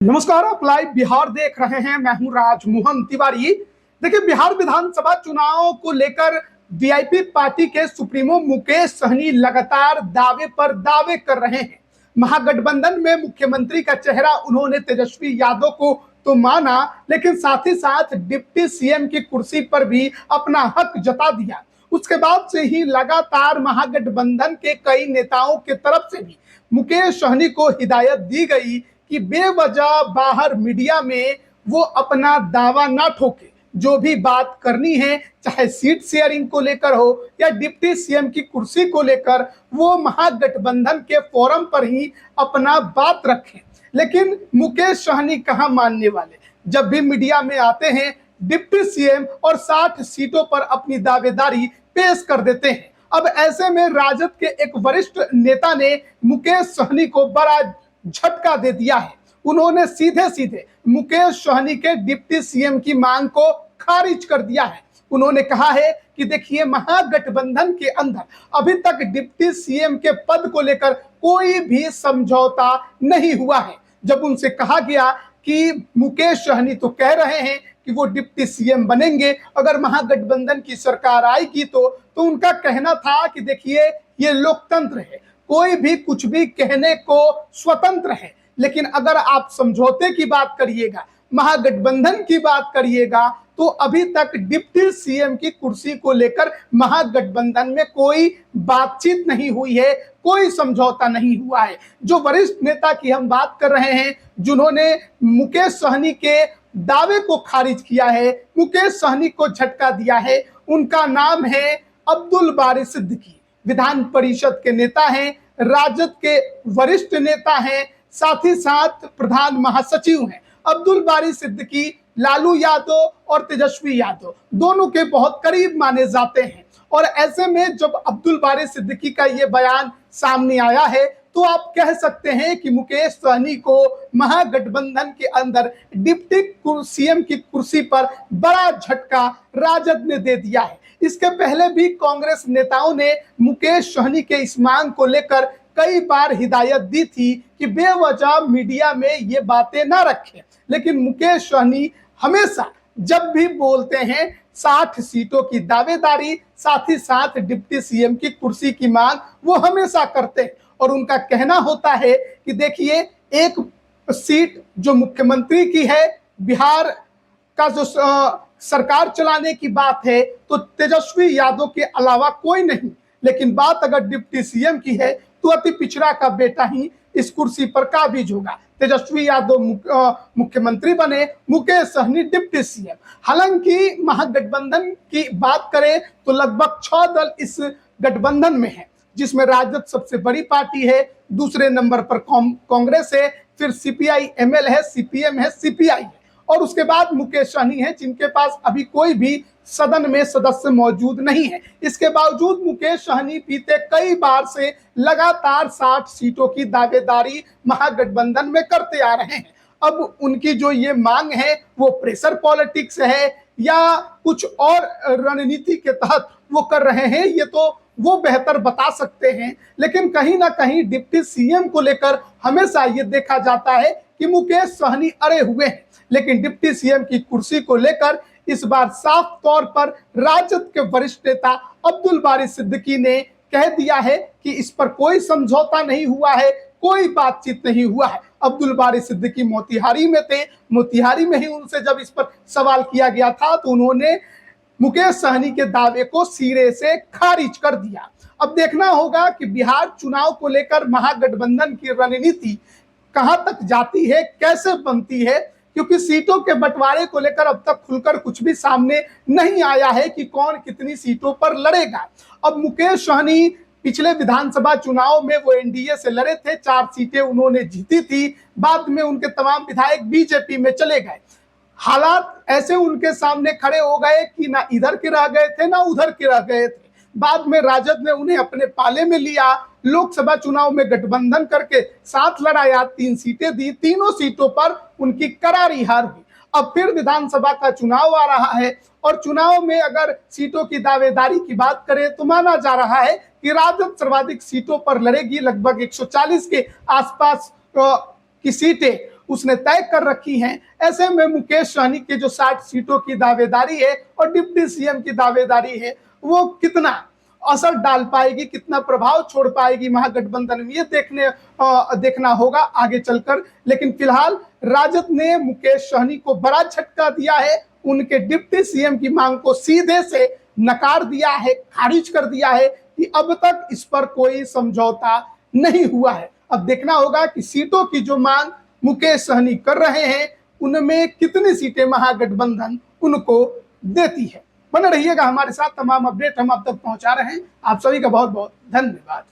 नमस्कार, आप लाइव बिहार देख रहे हैं। मैं हूं राजमोहन तिवारी। देखिए, बिहार विधानसभा चुनाव को लेकर वीआईपी पार्टी के सुप्रीमो मुकेश सहनी लगातार दावे पर दावे कर रहे हैं। महागठबंधन में मुख्यमंत्री का चेहरा उन्होंने तेजस्वी यादव को तो माना, लेकिन साथ ही साथ डिप्टी सीएम की कुर्सी पर भी अपना हक जता दिया। उसके बाद से ही लगातार महागठबंधन के कई नेताओं के तरफ से भी मुकेश सहनी को हिदायत दी गई कि बेवजह बाहर मीडिया में वो अपना दावा ना ठोके। जो भी बात करनी है, चाहे सीट शेयरिंग को लेकर हो या डिप्टी सीएम की कुर्सी को लेकर, वो महागठबंधन के फोरम पर ही अपना बात रखें। लेकिन मुकेश सहनी कहां मानने वाले, जब भी मीडिया में आते हैं डिप्टी सीएम और 60 सीटों पर अपनी दावेदारी पेश कर देते हैं। अब ऐसे में राजद के एक वरिष्ठ नेता ने मुकेश सहनी को बड़ा झटका दे दिया है। उन्होंने सीधे सीधे मुकेश सहनी के डिप्टी सीएम की मांग को खारिज कर दिया है। उन्होंने कहा है कि देखिए, महागठबंधन के अंदर अभी तक डिप्टी सीएम के पद को लेकर कोई भी समझौता नहीं हुआ है। जब उनसे कहा गया कि मुकेश सहनी तो कह रहे हैं कि वो डिप्टी सीएम बनेंगे अगर महागठबंधन की सरकार आएगी, तो उनका कहना था कि देखिए, ये लोकतंत्र है, कोई भी कुछ भी कहने को स्वतंत्र है, लेकिन अगर आप समझौते की बात करिएगा, महागठबंधन की बात करिएगा, तो अभी तक डिप्टी सीएम की कुर्सी को लेकर महागठबंधन में कोई बातचीत नहीं हुई है, कोई समझौता नहीं हुआ है। जो वरिष्ठ नेता की हम बात कर रहे हैं, जिन्होंने मुकेश सहनी के दावे को खारिज किया है, मुकेश सहनी को झटका दिया है, उनका नाम है अब्दुल बारी सिद्दीकी। विधान परिषद के नेता हैं, राजद के वरिष्ठ नेता हैं, साथ ही साथ प्रधान महासचिव हैं। अब्दुल बारी सिद्दीकी लालू यादव और तेजस्वी यादव दोनों के बहुत करीब माने जाते हैं। और ऐसे में जब अब्दुल बारी सिद्दीकी का ये बयान सामने आया है, तो आप कह सकते हैं कि मुकेश सहनी को महागठबंधन के अंदर डिप्टी सीएम की कुर्सी पर बड़ा झटका राजद ने दे दिया है। इसके पहले भी कांग्रेस नेताओं ने मुकेश सहनी के इस मांग को लेकर कई बार हिदायत दी थी कि बेवजह मीडिया में ये बातें ना रखें, लेकिन मुकेश सहनी हमेशा जब भी बोलते हैं 60 सीटों की दावेदारी, साथ ही साथ डिप्टी सीएम की कुर्सी की मांग वो हमेशा करते हैं। और उनका कहना होता है कि देखिए, एक सीट जो मुख्यमंत्री की है, बिहार का जो सरकार चलाने की बात है, तो तेजस्वी यादव के अलावा कोई नहीं, लेकिन बात अगर डिप्टी सीएम की है तो अति पिछड़ा का बेटा ही इस कुर्सी पर काबिज होगा। तेजस्वी यादव मुख्यमंत्री बने, मुकेश सहनी डिप्टी सीएम। हालांकि महागठबंधन की बात करें तो लगभग 6 दल इस गठबंधन में है, जिसमें राजद सबसे बड़ी पार्टी है, दूसरे नंबर पर कांग्रेस है, फिर सीपीआई एमएल है, सीपीएम है, सीपीआई है, और उसके बाद मुकेश सहनी है, जिनके पास अभी कोई भी सदन में सदस्य मौजूद नहीं है। इसके बावजूद मुकेश सहनी बीते कई बार से लगातार 60 सीटों की दावेदारी महागठबंधन में करते आ रहे हैं। अब उनकी जो ये मांग है, वो प्रेशर पॉलिटिक्स है या कुछ और रणनीति के तहत वो कर रहे हैं, ये तो वो बेहतर बता सकते हैं। लेकिन कहीं ना कहीं डिप्टी सीएम को लेकर हमेशा ये देखा जाता है कि मुकेश सहनी अड़े हुए हैं, लेकिन डिप्टी सीएम की कुर्सी को लेकर इस बार साफ तौर पर राजद के वरिष्ठ नेता अब्दुल बारी सिद्दीकी ने कह दिया है कि इस पर कोई समझौता नहीं हुआ है, कोई बातचीत नहीं हुआ है। अब्दुल बारी सिद्दीकी मोतिहारी में थे, मोतिहारी में ही उनसे जब इस पर सवाल किया गया था, तो उन्होंने मुकेश सहनी के दावे को सिरे से खारिज कर दिया। अब देखना होगा कि बिहार चुनाव को लेकर महागठबंधन की रणनीति कहां तक जाती है, कैसे बनती है, क्योंकि सीटों के बंटवारे को लेकर अब तक खुलकर कुछ भी सामने नहीं आया है कि कौन कितनी सीटों पर लड़ेगा। अब मुकेश सहनी पिछले विधानसभा चुनाव में वो एनडीए से लड़े थे, 4 सीटें उन्होंने जीती थी, बाद में उनके तमाम विधायक बीजेपी में चले गए। हालात ऐसे उनके सामने खड़े हो गए कि ना इधर के रह गए थे, ना उधर के रह गए थे। बाद में राजद ने उन्हें अपने पाले में लिया, लोकसभा चुनाव में गठबंधन करके साथ लड़ाया, 3 सीटें दी, तीनों सीटों पर उनकी करारी हार हुई। अब फिर विधानसभा का चुनाव आ रहा है, और चुनाव में अगर सीटों की दावेदारी की बात करें तो माना जा रहा है कि राजद सर्वाधिक सीटों पर लड़ेगी, लगभग 140 के आसपास की सीटें उसने तय कर रखी हैं। ऐसे में मुकेश सहनी के जो 60 सीटों की दावेदारी है और डिप्टी सीएम की दावेदारी है, वो कितना असर डाल पाएगी, कितना प्रभाव छोड़ पाएगी महागठबंधन में, ये देखना होगा आगे चलकर। लेकिन फिलहाल राजद ने मुकेश सहनी को बड़ा झटका दिया है, उनके डिप्टी सीएम की मांग को सीधे से नकार दिया है, खारिज कर दिया है कि अब तक इस पर कोई समझौता नहीं हुआ है। अब देखना होगा कि सीटों की जो मांग मुकेश सहनी कर रहे हैं, उनमें कितनी सीटें महागठबंधन उनको देती है। बने रहिएगा हमारे साथ, तमाम अपडेट हम आप तक पहुंचा रहे हैं। आप सभी का बहुत बहुत धन्यवाद।